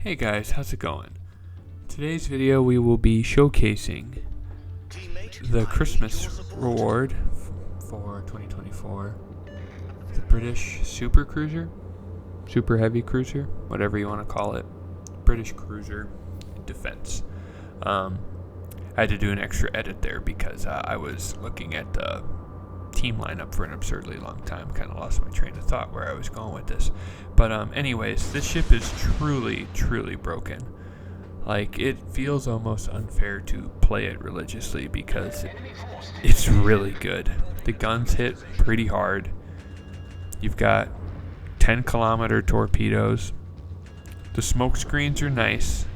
Hey guys, how's it going? Today's video we will be showcasing the Christmas reward for 2024. The British Super Cruiser? Super Heavy Cruiser? Whatever you want to call it. British Cruiser Defense. I had to do an extra edit there because I was looking at the team lineup for an absurdly long time. Kind of lost my train of thought where I was going with this. But anyways, this ship is truly broken. Like, it feels almost unfair to play it religiously because it's really good. The guns hit pretty hard. You've got 10-kilometer torpedoes. The smoke screens are nice.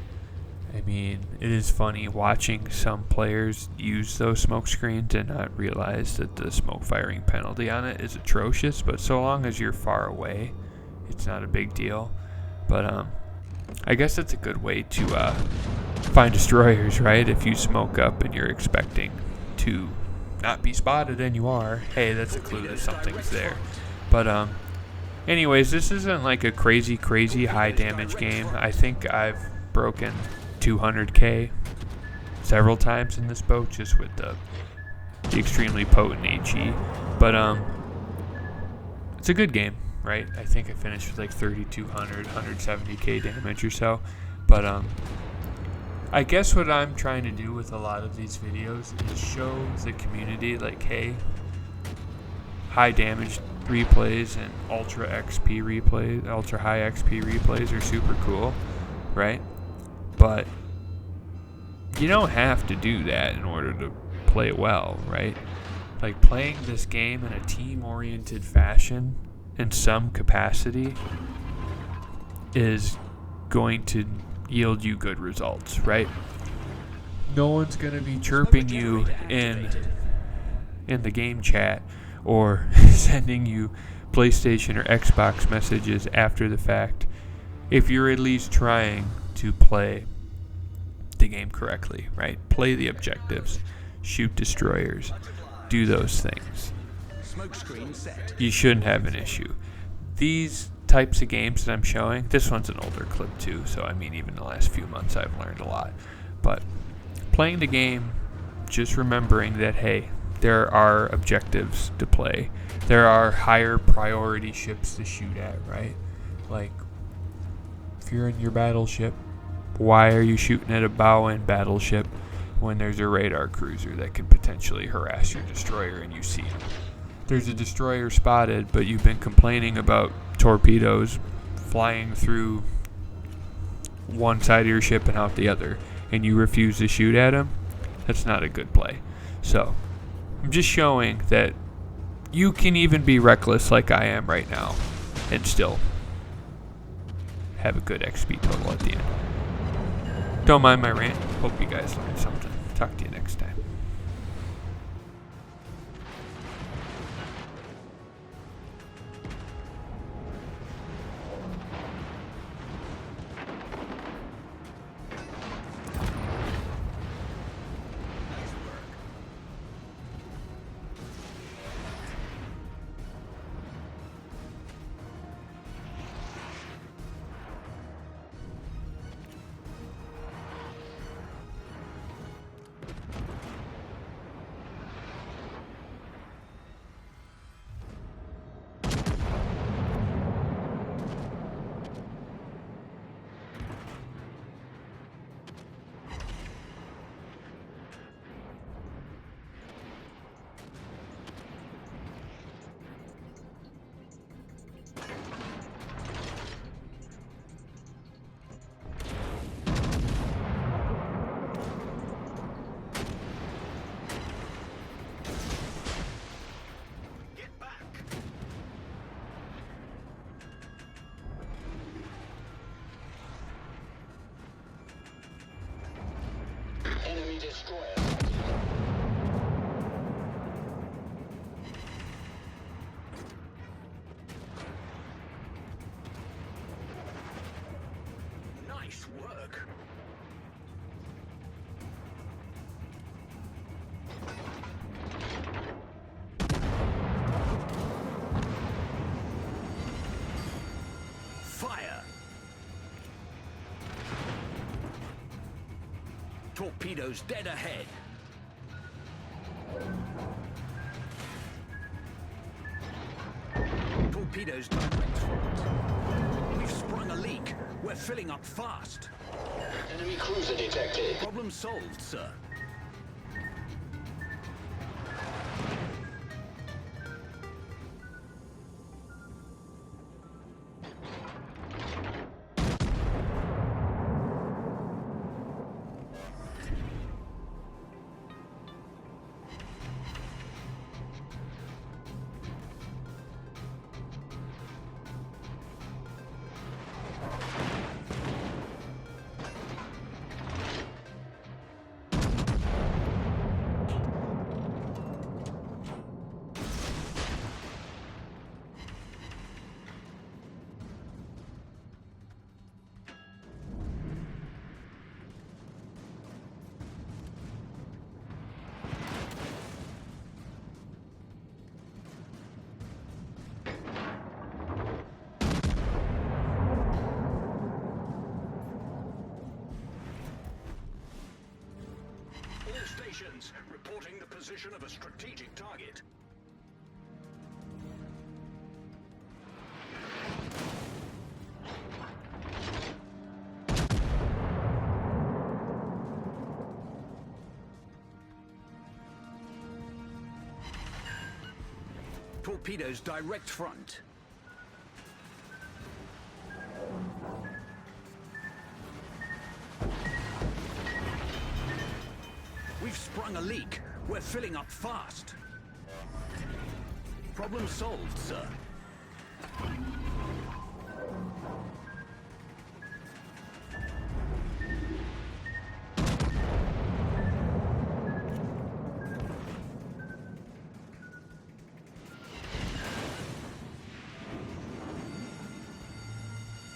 I mean, it is funny watching some players use those smoke screens and not realize that the smoke firing penalty on it is atrocious, but so long as you're far away, it's not a big deal. But I guess it's a good way to find destroyers, right? If you smoke up and you're expecting to not be spotted and you are, hey, that's a clue that something's there. But anyways, this isn't like a crazy high damage game. I think I've broken 200k several times in this boat just with the extremely potent HE. But it's a good game, right? I think I finished with like 3,200, 170k damage or so. But I guess what I'm trying to do with a lot of these videos is show the community, like, hey, high damage replays and ultra XP replays, ultra high XP replays are super cool, right? But you don't have to do that in order to play well, right? Like, playing this game in a team-oriented fashion in some capacity is going to yield you good results, right? No one's going to be chirping you in the game chat or sending you PlayStation or Xbox messages after the fact if you're at least trying to play the game correctly, right? Play the objectives, shoot destroyers, do those things. You shouldn't have an issue. These types of games that I'm showing, this one's an older clip too, so I mean, even the last few months I've learned a lot. But playing the game, just remembering that, hey, there are objectives to play. There are higher priority ships to shoot at, right? Like, if you're in your battleship, why are you shooting at a bow-end battleship when there's a radar cruiser that can potentially harass your destroyer and you see it? There's a destroyer spotted, but you've been complaining about torpedoes flying through one side of your ship and out the other, and you refuse to shoot at them. That's not a good play. So, I'm just showing that you can even be reckless like I am right now and still have a good XP total at the end. Don't mind my rant. Hope you guys learned something. Talk to you next time. Enemy destroyer. Nice work. Fire. Torpedoes dead ahead. Torpedoes direct front. We've sprung a leak. We're filling up fast. Enemy cruiser detected. Problem solved, sir. Stations reporting the position of a strategic target. Torpedoes direct front. We've sprung a leak. We're filling up fast. Problem solved, sir.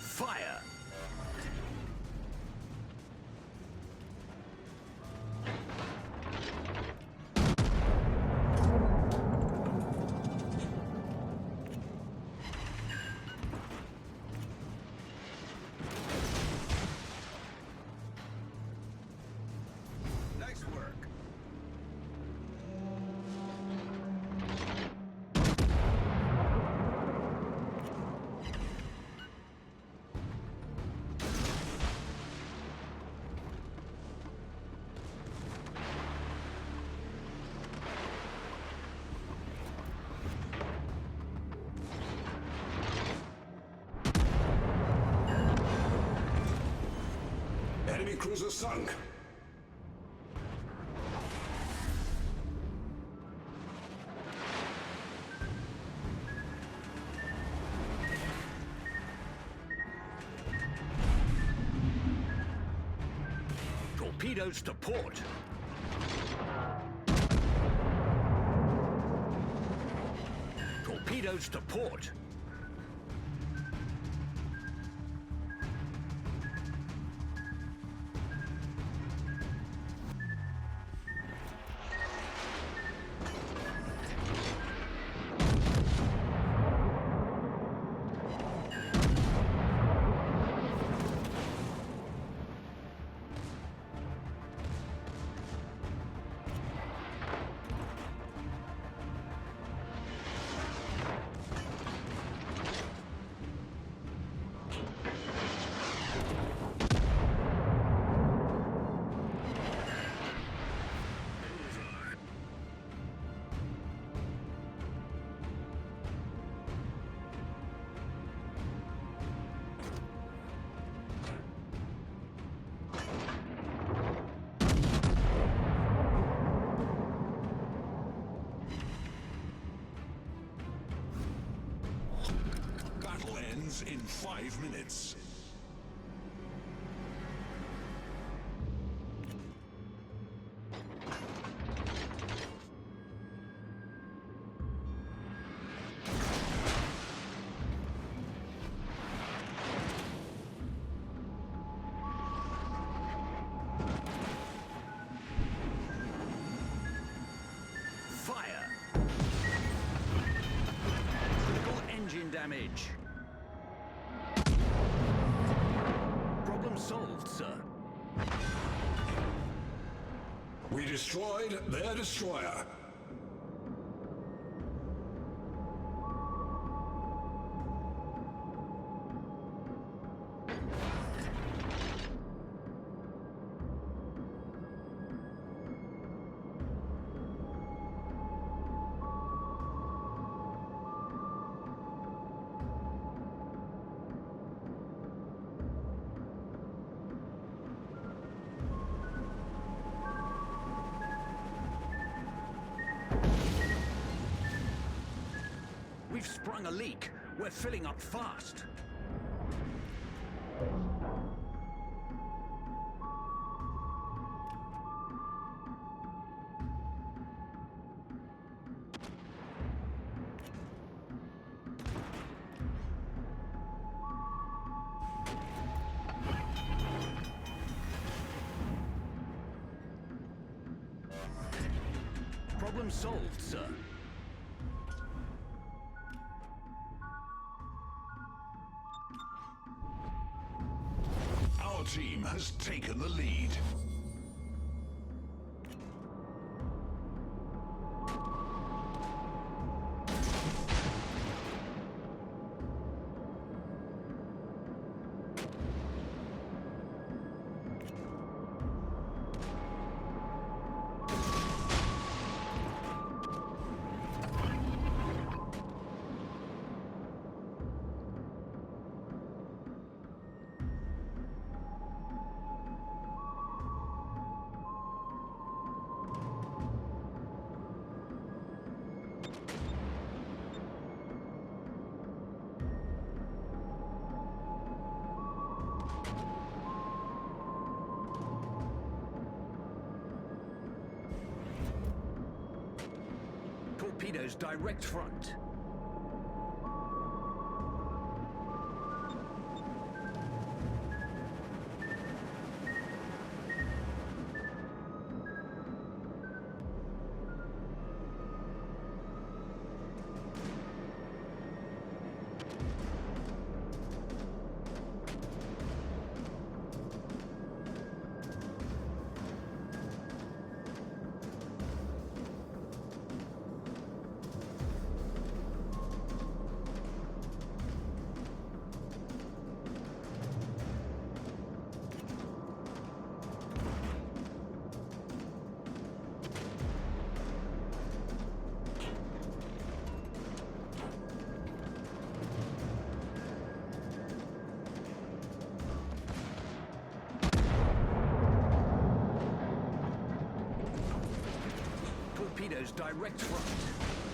Fire! Nice work. Enemy cruiser sunk. Torpedoes to port. Torpedoes to port. In 5 minutes. Fire! Critical engine damage. We destroyed their destroyer. We've sprung a leak. We're filling up fast. Problem solved, sir. Our team has taken the lead. Torpedoes direct front. Torpedoes direct front.